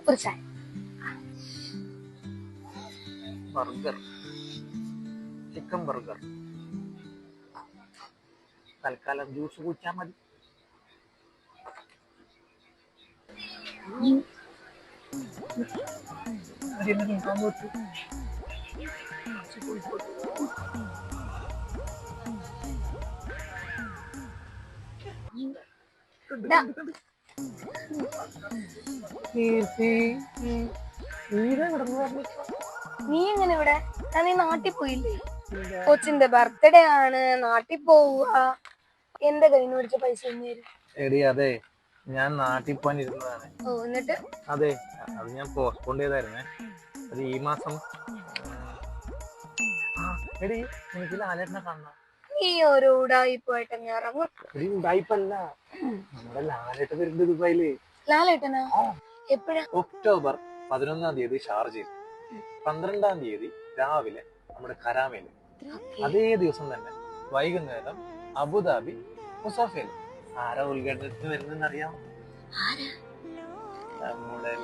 ഒരു ചായ. Burger, chicken burger. തൽക്കാലം ജ്യൂസ് കുടിച്ചാ മതി. നീ എങ്ങനെ ഇവിടെ? നീ നാട്ടിൽ പോയില്ലേ? കൊച്ചിന്റെ ബർത്ത്ഡേ ആണ്, നാട്ടിൽ പോവുക. എന്റെ കയ്യിൽ നിന്ന് മേടിച്ച പൈസ ഒന്നും തരും. എടി അതെ, ഞാൻ നാട്ടിൽ പോകാൻ ഇരുന്നതാണ്. ഓ, എന്നിട്ട്? അതെ, അത് ഞാൻ പോസ്റ്റ്പോൺ ചെയ്തായിരുന്നേ. അത് ഈ മാസം. എടി എനിക്ക് ലാലേട്ടനെ കാണണം. നീ ഒരു ഉടായിപ്പോയിട്ട് ഇറങ്ങും. ഉടായിപ്പല്ല, നമ്മുടെ ലാലേട്ടൻ വരുന്നുണ്ട് ദുബായില്. ലാലേട്ടനാ? എപ്പോഴാ? ഒക്ടോബർ 11-ാം തീയതി ഷാർജയിൽ, 12-ാം തീയതി രാവിലെ നമ്മുടെ കരാമയില്, അതേ ദിവസം തന്നെ വൈകുന്നേരം അബുദാബി മുസാഫയിൽ. ആരാ ഉദ്ഘാടനത്തിന് വരുന്നെന്ന് അറിയാം? നമ്മുടെ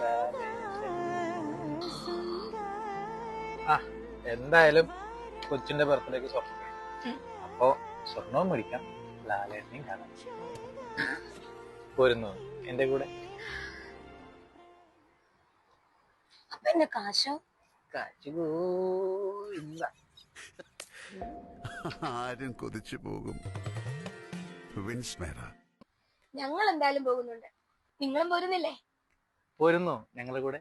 എന്തായാലും കൊച്ചിന്റെ ബർത്ത്ഡേക്ക് സ്വർണ്ണം മേടിക്കും. അപ്പൊ സ്വർണവും മേടിക്കാം, ലാലേട്ടനെയും കാണാം. പോരുന്നു എന്റെ കൂടെ? എന്റെ കാശോ? ഇല്ല. ആരും കൊതിച്ചു പോകും. ഞങ്ങൾ എന്തായാലും പോകുന്നുണ്ട്. നിങ്ങളും പോരുന്നില്ലേ? പോരുന്നു ഞങ്ങളുടെ കൂടെ?